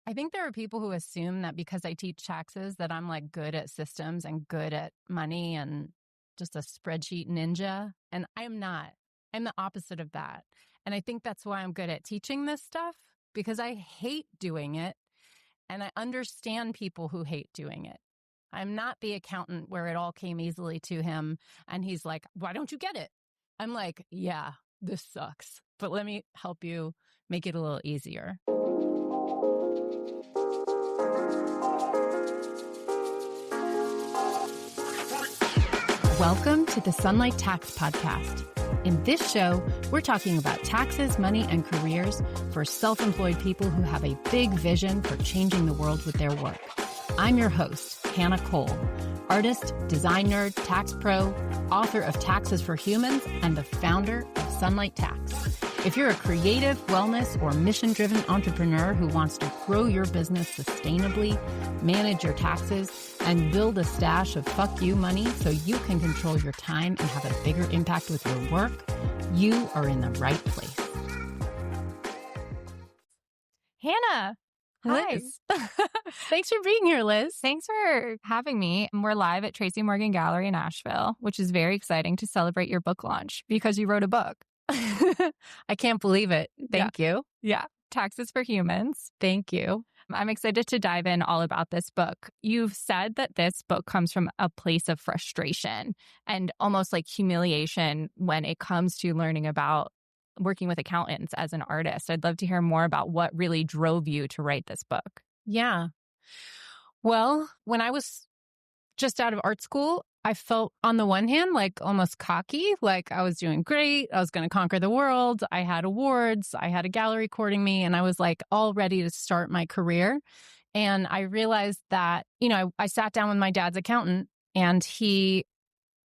I think there are people who assume that because I teach taxes that I'm like good at systems and good at money and just a spreadsheet ninja. And I'm not. I'm the opposite of that. And I think that's why I'm good at teaching this stuff, because I hate doing it. And I understand people who hate doing it. I'm not the accountant where it all came easily to him and he's like, why don't you get it? I'm like, yeah, this sucks, but let me help you make it a little easier. Welcome to the Sunlight Tax Podcast. In this show, we're talking about taxes, money, and careers for self-employed people who have a big vision for changing the world with their work. I'm your host, Hannah Cole, artist, design nerd, tax pro, author of Taxes for Humans, and the founder of Sunlight Tax. If you're a creative, wellness, or mission-driven entrepreneur who wants to grow your business sustainably, manage your taxes, and build a stash of fuck you money so you can control your time and have a bigger impact with your work, you are in the right place. Hannah. Liz. Hi. Thanks for being here, Liz. Thanks for having me. We're live at Tracy Morgan Gallery in Asheville, which is very exciting to celebrate your book launch because you wrote a book. I can't believe it. Thank you. Yeah. Taxes for Humans. Thank you. I'm excited to dive in all about this book. You've said that this book comes from a place of frustration and almost like humiliation when it comes to learning about working with accountants as an artist. I'd love to hear more about what really drove you to write this book. Yeah. Well, when I was just out of art school, I felt on the one hand like almost cocky, like I was doing great. I was going to conquer the world. I had awards. I had a gallery courting me, and I was like all ready to start my career. And I realized that, I sat down with my dad's accountant, and he,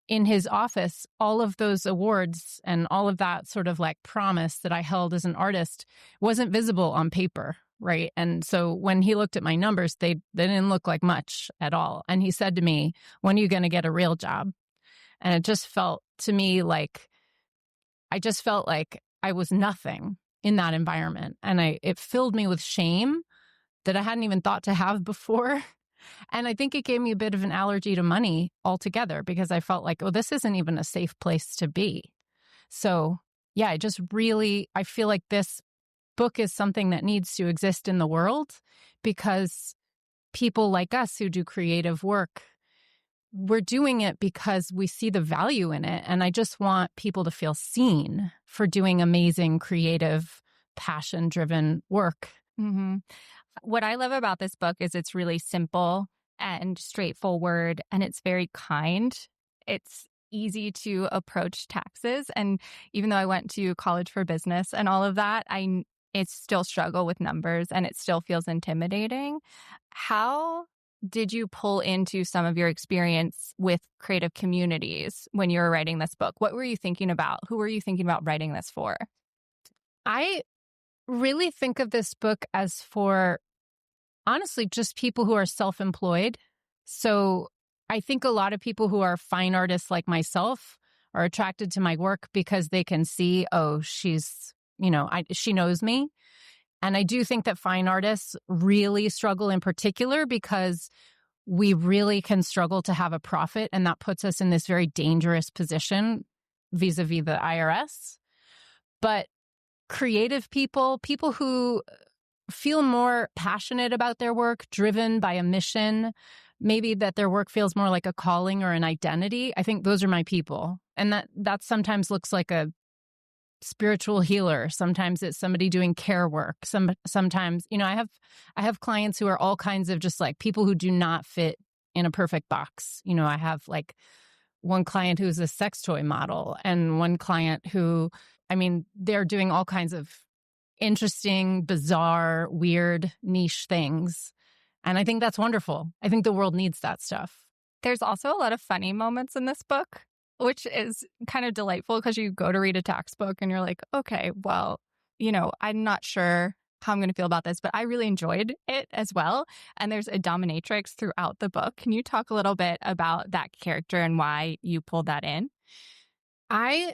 in his office, all of those awards and all of that sort of like promise that I held as an artist wasn't visible on paper. Right. And so when he looked at my numbers, they didn't look like much at all. And he said to me, when are you going to get a real job? And it just felt to me like, I just felt like I was nothing in that environment. And it filled me with shame that I hadn't even thought to have before. And I think it gave me a bit of an allergy to money altogether because I felt like, oh, this isn't even a safe place to be. So yeah, I feel like this book is something that needs to exist in the world because people like us who do creative work, we're doing it because we see the value in it. And I just want people to feel seen for doing amazing, creative, passion-driven work. Mm-hmm. What I love about this book is it's really simple and straightforward, and it's very kind. It's easy to approach taxes. And even though I went to college for business and all of that, I still struggle with numbers and it still feels intimidating. How did you pull into some of your experience with creative communities when you were writing this book? What were you thinking about? Who were you thinking about writing this for? I really think of this book as for, honestly, just people who are self-employed. So I think a lot of people who are fine artists like myself are attracted to my work because they can see, oh, she's, she knows me. And I do think that fine artists really struggle in particular because we really can struggle to have a profit. And that puts us in this very dangerous position vis-a-vis the IRS. But creative people who feel more passionate about their work, driven by a mission, maybe that their work feels more like a calling or an identity, I think those are my people. And that sometimes looks like a spiritual healer. Sometimes it's somebody doing care work. Sometimes, I have clients who are all kinds of just like people who do not fit in a perfect box. I have like one client who's a sex toy model and one client who, they're doing all kinds of interesting, bizarre, weird, niche things. And I think that's wonderful. I think the world needs that stuff. There's also a lot of funny moments in this book, which is kind of delightful because you go to read a tax book and you're like, okay, well, I'm not sure how I'm going to feel about this, but I really enjoyed it as well. And there's a dominatrix throughout the book. Can you talk a little bit about that character and why you pulled that in? I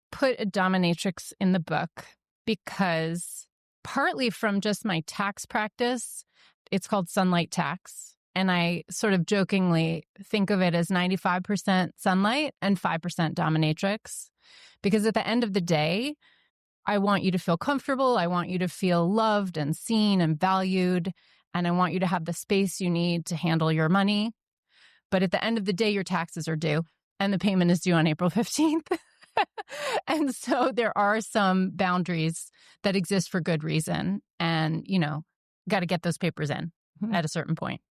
put a dominatrix in the book because partly from just my tax practice. It's called sunlight tax. And I sort of jokingly think of it as 95% sunlight and 5% dominatrix. Because at the end of the day, I want you to feel comfortable. I want you to feel loved and seen and valued. And I want you to have the space you need to handle your money. But at the end of the day, your taxes are due and the payment is due on April 15th. And so there are some boundaries that exist for good reason. And, got to get those papers in at a certain point.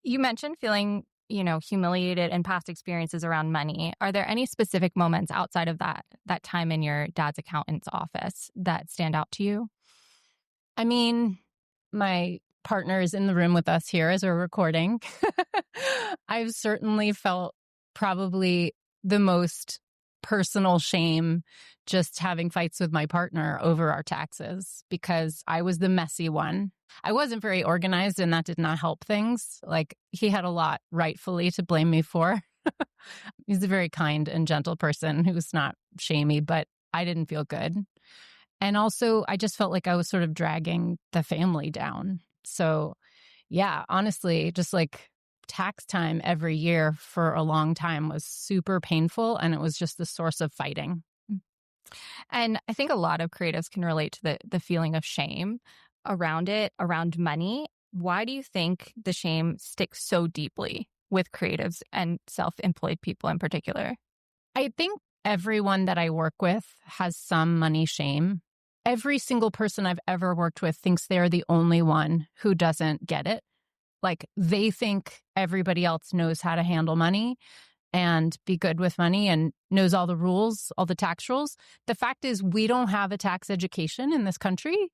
You mentioned feeling, humiliated in past experiences around money. Are there any specific moments outside of that time in your dad's accountant's office that stand out to you? I mean, my partner is in the room with us here as we're recording. I've certainly felt probably the most personal shame just having fights with my partner over our taxes because I was the messy one. I wasn't very organized and that did not help things. Like he had a lot rightfully to blame me for. He's a very kind and gentle person who's not shamey, but I didn't feel good. And also I just felt like I was sort of dragging the family down. So yeah, honestly, just like tax time every year for a long time was super painful and it was just the source of fighting. And I think a lot of creatives can relate to the feeling of shame around it, around money. Why do you think the shame sticks so deeply with creatives and self-employed people in particular? I think everyone that I work with has some money shame. Every single person I've ever worked with thinks they're the only one who doesn't get it. Like they think everybody else knows how to handle money and be good with money and knows all the rules, all the tax rules. The fact is we don't have a tax education in this country.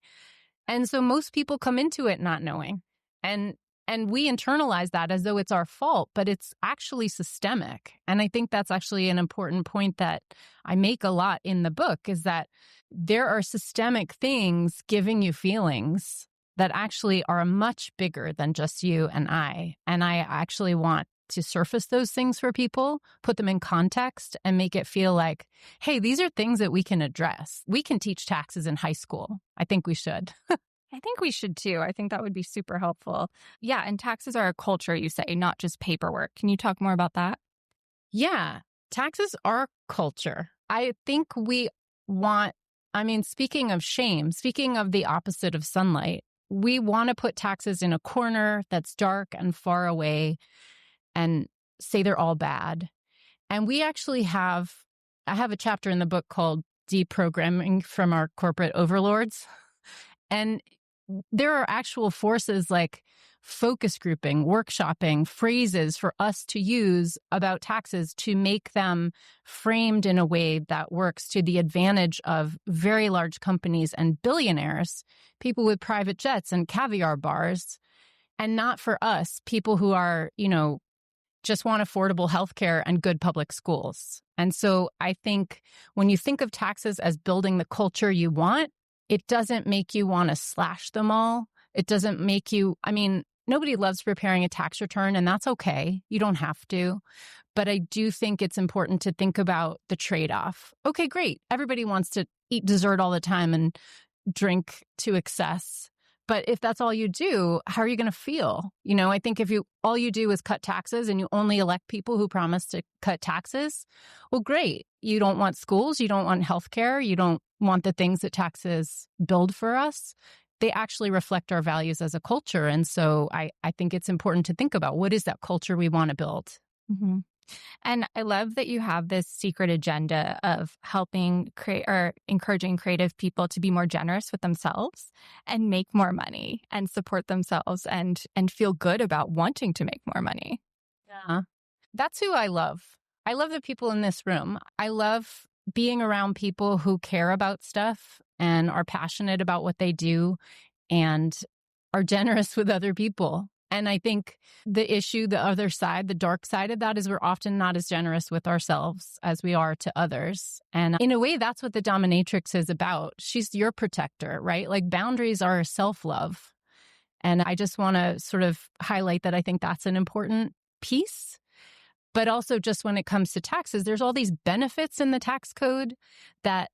And so most people come into it not knowing. And we internalize that as though it's our fault, but it's actually systemic. And I think that's actually an important point that I make a lot in the book is that there are systemic things giving you feelings that actually are much bigger than just you and I. And I actually want to surface those things for people, put them in context, and make it feel like, hey, these are things that we can address. We can teach taxes in high school. I think we should. I think we should too. I think that would be super helpful. Yeah, and taxes are a culture, you say, not just paperwork. Can you talk more about that? Yeah, taxes are culture. I think speaking of shame, speaking of the opposite of sunlight, we want to put taxes in a corner that's dark and far away and say they're all bad. And we actually I have a chapter in the book called Deprogramming from Our Corporate Overlords. And there are actual forces like focus grouping, workshopping, phrases for us to use about taxes to make them framed in a way that works to the advantage of very large companies and billionaires, people with private jets and caviar bars, and not for us, people who are, just want affordable healthcare and good public schools. And so I think when you think of taxes as building the culture you want, it doesn't make you want to slash them all. It doesn't make you, nobody loves preparing a tax return, and that's okay. You don't have to. But I do think it's important to think about the trade-off. Okay, great. Everybody wants to eat dessert all the time and drink to excess. But if that's all you do, how are you going to feel? I think if all you do is cut taxes and you only elect people who promise to cut taxes, well, great. You don't want schools. You don't want healthcare. You don't want the things that taxes build for us. They actually reflect our values as a culture. And so I think it's important to think about what is that culture we want to build. Mm-hmm. And I love that you have this secret agenda of helping create or encouraging creative people to be more generous with themselves and make more money and support themselves and feel good about wanting to make more money. Yeah. That's who I love. I love the people in this room. I love being around people who care about stuff and are passionate about what they do and are generous with other people. And I think the issue, the other side, the dark side of that is we're often not as generous with ourselves as we are to others. And in a way, that's what the dominatrix is about. She's your protector, right? Like boundaries are self-love. And I just want to sort of highlight that I think that's an important piece. But also just when it comes to taxes, there's all these benefits in the tax code that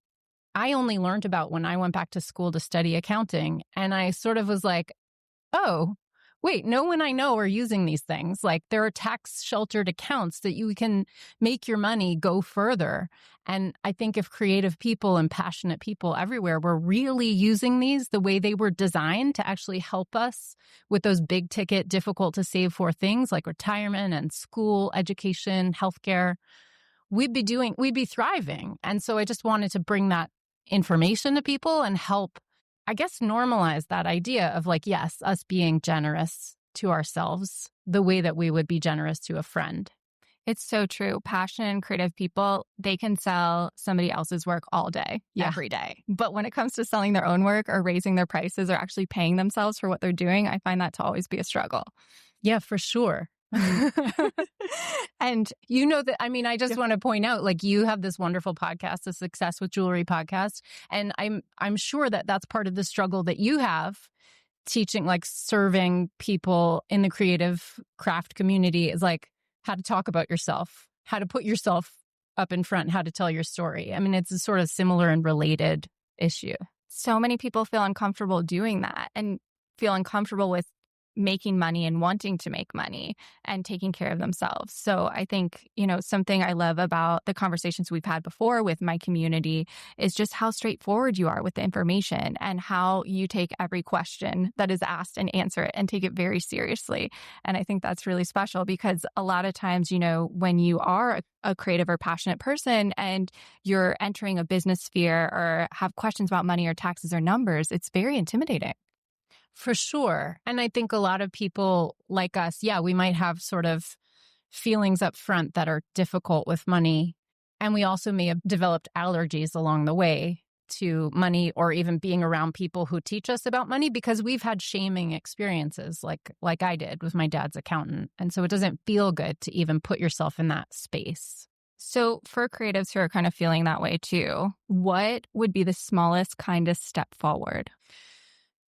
I only learned about when I went back to school to study accounting. And I sort of was like, oh, wait, no one I know are using these things. Like there are tax sheltered accounts that you can make your money go further. And I think if creative people and passionate people everywhere were really using these the way they were designed to actually help us with those big ticket, difficult to save for things like retirement and school, education, healthcare, we'd be thriving. And so I just wanted to bring that information to people and help, I guess, normalize that idea of like, yes, us being generous to ourselves the way that we would be generous to a friend. It's so true. Passionate and creative people, they can sell somebody else's work all day, every day. But when it comes to selling their own work or raising their prices or actually paying themselves for what they're doing, I find that to always be a struggle. Yeah, for sure. And you know that, I mean, I just want to point out, like, you have this wonderful podcast, the Success with Jewelry podcast. And I'm sure that that's part of the struggle that you have teaching, like serving people in the creative craft community is like how to talk about yourself, how to put yourself up in front, how to tell your story. I mean, it's a sort of similar and related issue. So many people feel uncomfortable doing that and feel uncomfortable with making money and wanting to make money and taking care of themselves. So I think, something I love about the conversations we've had before with my community is just how straightforward you are with the information and how you take every question that is asked and answer it and take it very seriously. And I think that's really special because a lot of times, when you are a creative or passionate person and you're entering a business sphere or have questions about money or taxes or numbers, it's very intimidating. For sure. And I think a lot of people like us, we might have sort of feelings up front that are difficult with money. And we also may have developed allergies along the way to money or even being around people who teach us about money because we've had shaming experiences like I did with my dad's accountant. And so it doesn't feel good to even put yourself in that space. So for creatives who are kind of feeling that way too, what would be the smallest, kindest step forward?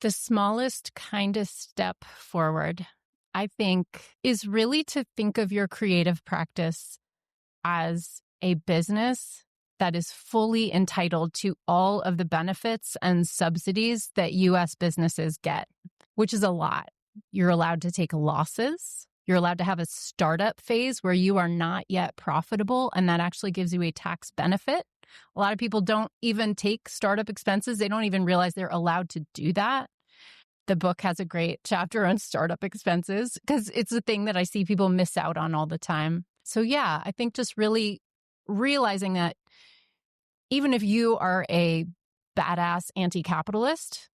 The smallest, kindest step forward, I think, is really to think of your creative practice as a business that is fully entitled to all of the benefits and subsidies that U.S. businesses get, which is a lot. You're allowed to take losses. You're allowed to have a startup phase where you are not yet profitable, and that actually gives you a tax benefit. A lot of people don't even take startup expenses. They don't even realize they're allowed to do that. The book has a great chapter on startup expenses because it's a thing that I see people miss out on all the time. So I think just really realizing that even if you are a badass anti-capitalist,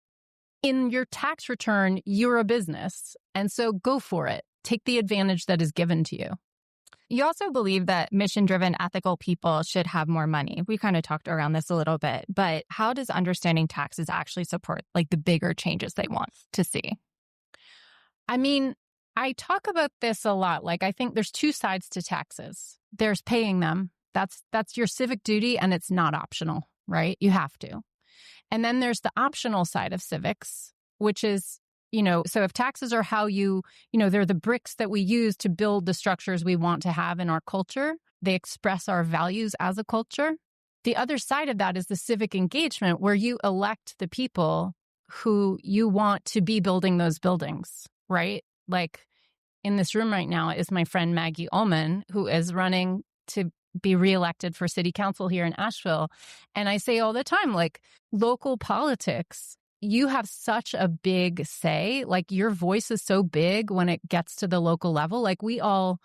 in your tax return, you're a business. And so go for it. Take the advantage that is given to you. You also believe that mission-driven, ethical people should have more money. We kind of talked around this a little bit, but how does understanding taxes actually support like the bigger changes they want to see? I mean, I talk about this a lot. Like, I think there's two sides to taxes. There's paying them. That's your civic duty, and it's not optional, right? You have to. And then there's the optional side of civics, which is, so if taxes are how they're the bricks that we use to build the structures we want to have in our culture, they express our values as a culture. The other side of that is the civic engagement, where you elect the people who you want to be building those buildings, right? Like in this room right now is my friend Maggie Ullman, who is running to be reelected for city council here in Asheville. And I say all the time, like, local politics, you have such a big say. Like, your voice is so big when it gets to the local level. Like, we all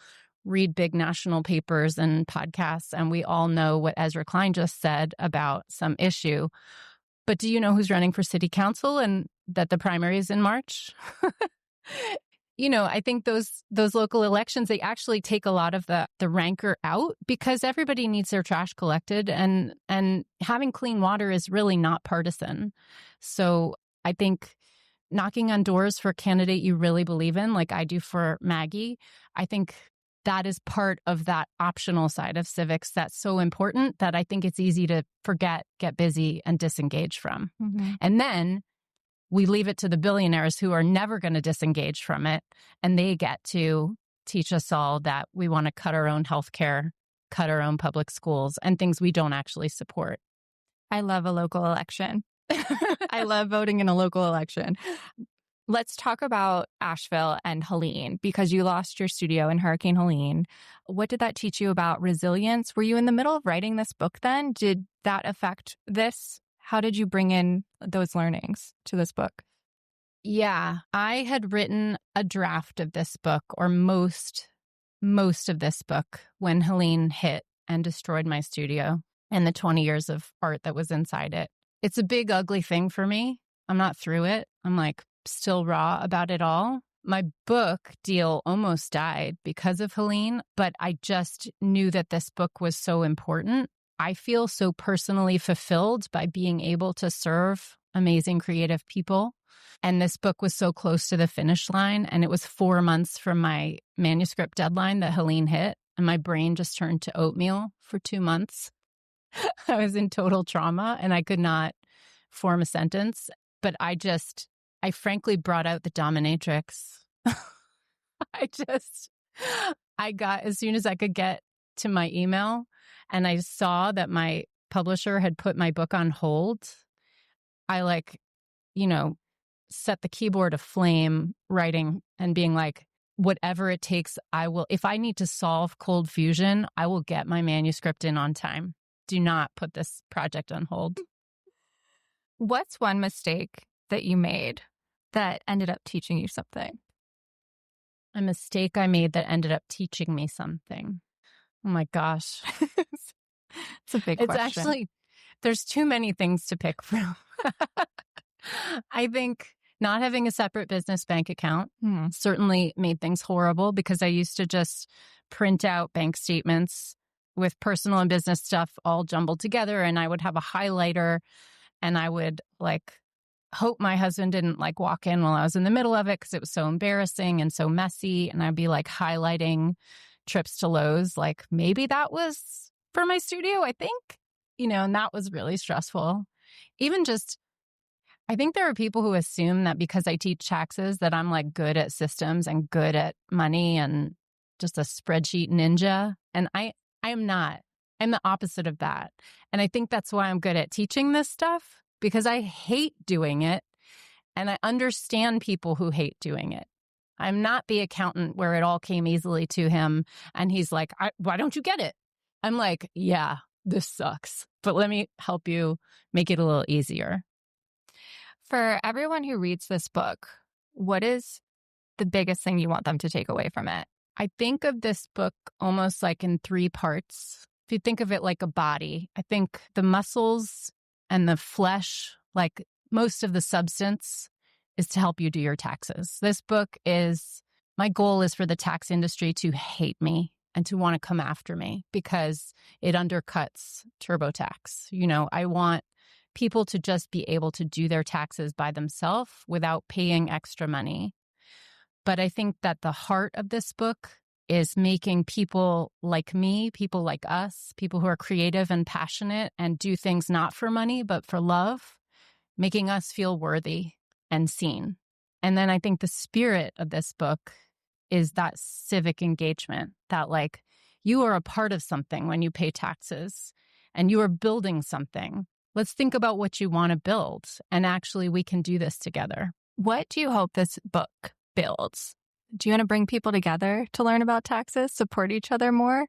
read big national papers and podcasts, and we all know what Ezra Klein just said about some issue. But do you know who's running for city council and that the primary is in March? I think those local elections, they actually take a lot of the rancor out because everybody needs their trash collected, and having clean water is really not partisan. So I think knocking on doors for a candidate you really believe in, like I do for Maggie, I think that is part of that optional side of civics that's so important that I think it's easy to forget, get busy, and disengage from. Mm-hmm. And then we leave it to the billionaires who are never going to disengage from it, and they get to teach us all that we want to cut our own healthcare, cut our own public schools, and things we don't actually support. I love a local election. I love voting in a local election. Let's talk about Asheville and Helene, because you lost your studio in Hurricane Helene. What did that teach you about resilience? Were you in the middle of writing this book then? Did that affect this? How did you bring in those learnings to this book? Yeah, I had written a draft of this book, or most of this book, when Helene hit and destroyed my studio and the 20 years of art that was inside it. It's a big, ugly thing for me. I'm not through it. I'm like still raw about it all. My book deal almost died because of Helene, but I just knew that this book was so important. I feel so personally fulfilled by being able to serve amazing creative people. And this book was so close to the finish line. And it was 4 months from my manuscript deadline that Helene hit. And my brain just turned to oatmeal for 2 months. I was in total trauma and I could not form a sentence. But I frankly brought out the dominatrix. I got, as soon as I could get to my email and I saw that my publisher had put my book on hold, I set the keyboard aflame writing and being like, whatever it takes, I will. If I need to solve cold fusion, I will get my manuscript in on time. Do not put this project on hold. What's one mistake that you made that ended up teaching you something? A mistake I made that ended up teaching me something. Oh my gosh. It's a big question. It's actually, there's too many things to pick from. I think not having a separate business bank account certainly made things horrible, because I used to just print out bank statements with personal and business stuff all jumbled together. And I would have a highlighter and I would hope my husband didn't walk in while I was in the middle of it, because it was so embarrassing and so messy. And I'd be highlighting trips to Lowe's. Maybe that was for my studio, I think, and that was really stressful. Even just, I think there are people who assume that because I teach taxes that I'm good at systems and good at money and just a spreadsheet ninja. And I am not. I'm the opposite of that. And I think that's why I'm good at teaching this stuff, because I hate doing it. And I understand people who hate doing it. I'm not the accountant where it all came easily to him. And he's like, why don't you get it? I'm like, yeah, this sucks, but let me help you make it a little easier. For everyone who reads this book, what is the biggest thing you want them to take away from it? I think of this book almost in 3 parts. If you think of it like a body, I think the muscles and the flesh, most of the substance, is to help you do your taxes. This book my goal is for the tax industry to hate me and to want to come after me, because it undercuts TurboTax. I want people to just be able to do their taxes by themselves without paying extra money. But I think that the heart of this book is making people like me, people like us, people who are creative and passionate and do things not for money, but for love, making us feel worthy and seen. And then I think the spirit of this book is that civic engagement, that you are a part of something when you pay taxes and you are building something. Let's think about what you want to build, and actually we can do this together. What do you hope this book builds? Do you want to bring people together to learn about taxes, support each other more?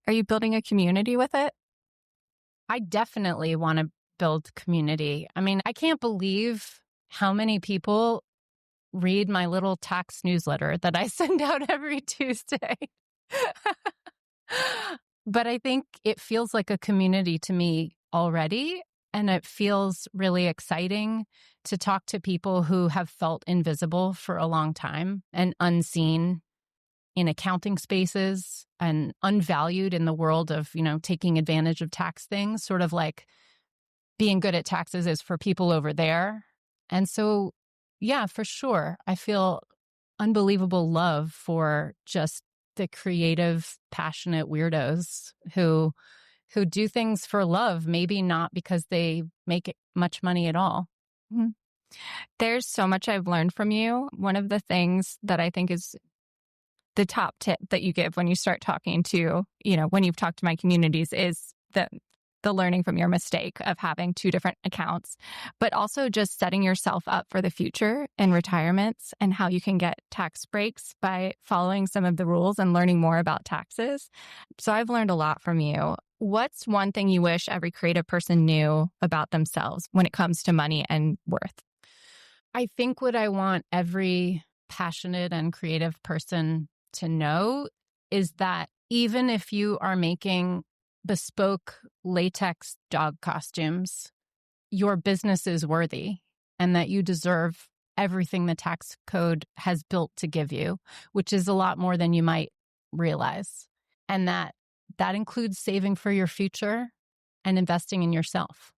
Are you building a community with it? I definitely want to build community. I mean, I can't believe how many people read my little tax newsletter that I send out every Tuesday. But I think it feels like a community to me already. And it feels really exciting to talk to people who have felt invisible for a long time and unseen in accounting spaces and unvalued in the world of, taking advantage of tax things, sort of being good at taxes is for people over there. And so, yeah, for sure, I feel unbelievable love for just the creative, passionate weirdos who do things for love, maybe not because they make much money at all. Mm-hmm. There's so much I've learned from you. One of the things that I think is the top tip that you give when you start talking to, when you've talked to my communities, is the the learning from your mistake of having two different accounts, but also just setting yourself up for the future in retirements and how you can get tax breaks by following some of the rules and learning more about taxes. So I've learned a lot from you. What's one thing you wish every creative person knew about themselves when it comes to money and worth? I think what I want every passionate and creative person to know is that even if you are making bespoke latex dog costumes, your business is worthy and that you deserve everything the tax code has built to give you, which is a lot more than you might realize. And that includes saving for your future and investing in yourself.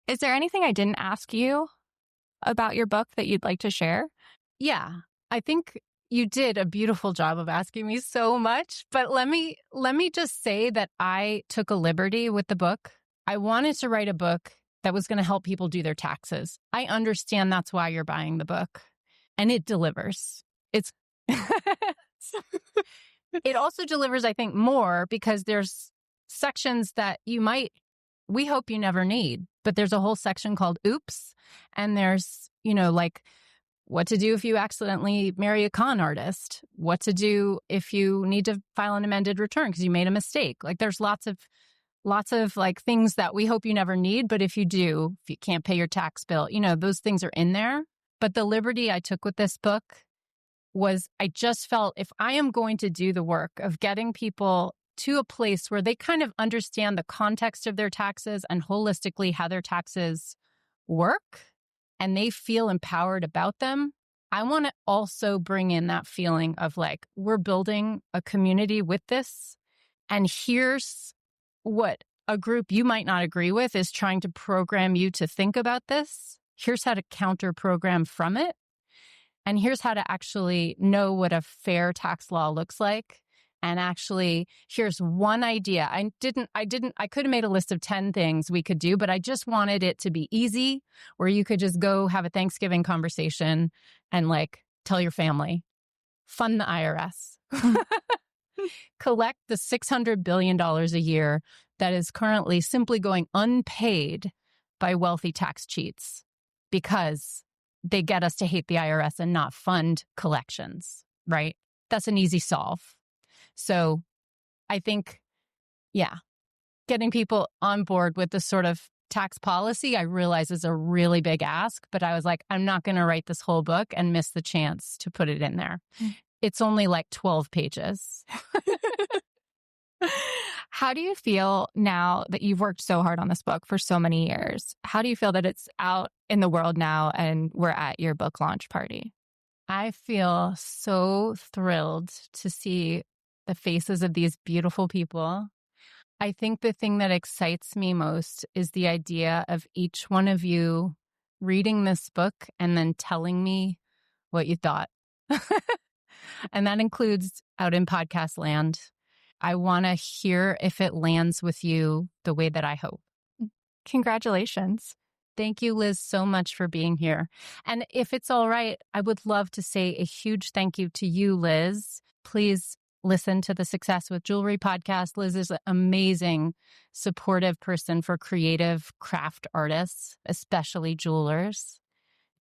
Is there anything I didn't ask you about your book that you'd like to share? Yeah, I think you did a beautiful job of asking me so much, but let me just say that I took a liberty with the book. I wanted to write a book that was going to help people do their taxes. I understand that's why you're buying the book, and it delivers. It also delivers, I think, more because there's sections that we hope you never need, but there's a whole section called Oops, and there's, like what to do if you accidentally marry a con artist, what to do if you need to file an amended return because you made a mistake. Like there's lots of like things that we hope you never need, but if you do, if you can't pay your tax bill, those things are in there. But the liberty I took with this book was I just felt if I am going to do the work of getting people to a place where they kind of understand the context of their taxes and holistically how their taxes work and they feel empowered about them, I want to also bring in that feeling of like, we're building a community with this. And here's what a group you might not agree with is trying to program you to think about this. Here's how to counter program from it. And here's how to actually know what a fair tax law looks like. And actually, here's one idea. I could have made a list of 10 things we could do, but I just wanted it to be easy where you could just go have a Thanksgiving conversation and like tell your family, fund the IRS, collect the $600 billion a year that is currently simply going unpaid by wealthy tax cheats because they get us to hate the IRS and not fund collections, right? That's an easy solve. So I think, getting people on board with this sort of tax policy, I realize is a really big ask, but I was like, I'm not going to write this whole book and miss the chance to put it in there. It's only like 12 pages. How do you feel now that you've worked so hard on this book for so many years? How do you feel that it's out in the world now and we're at your book launch party? I feel so thrilled to see the faces of these beautiful people. I think the thing that excites me most is the idea of each one of you reading this book and then telling me what you thought. And that includes out in podcast land. I want to hear if it lands with you the way that I hope. Congratulations. Thank you, Liz, so much for being here. And if it's all right, I would love to say a huge thank you to you, Liz. Please listen to the Success with Jewelry podcast. Liz is an amazing, supportive person for creative craft artists, especially jewelers.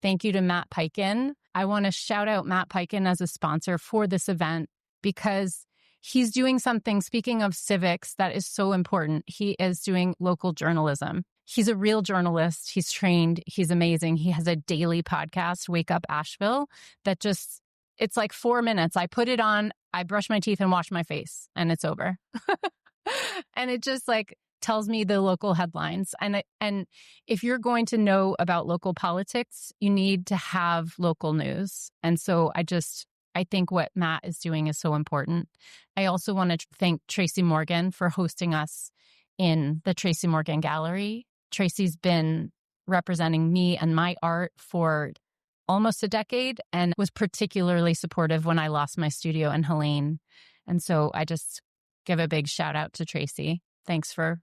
Thank you to Matt Peiken. I want to shout out Matt Peiken as a sponsor for this event because he's doing something, speaking of civics, that is so important. He is doing local journalism. He's a real journalist. He's trained. He's amazing. He has a daily podcast, Wake Up Asheville, that just, it's like 4 minutes. I put it on, I brush my teeth and wash my face, and it's over. And it just like tells me the local headlines. And if you're going to know about local politics, you need to have local news. And so I think what Matt is doing is so important. I also want to thank Tracy Morgan for hosting us in the Tracy Morgan Gallery. Tracy's been representing me and my art for almost a decade and was particularly supportive when I lost my studio in Helene. And so I just give a big shout out to Tracy. Thanks for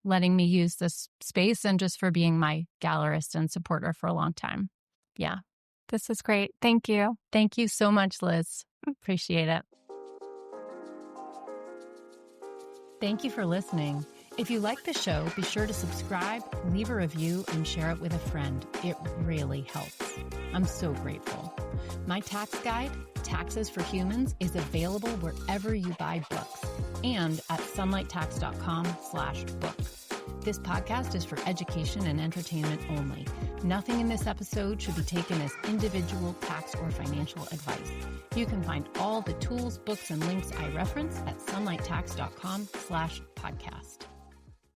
letting me use this space and just for being my gallerist and supporter for a long time. Yeah. This is great. Thank you. Thank you so much, Liz. Appreciate it. Thank you for listening. If you like the show, be sure to subscribe, leave a review, and share it with a friend. It really helps. I'm so grateful. My tax guide, Taxes for Humans, is available wherever you buy books and at sunlighttax.com/book. This podcast is for education and entertainment only. Nothing in this episode should be taken as individual tax or financial advice. You can find all the tools, books, and links I reference at sunlighttax.com/podcast.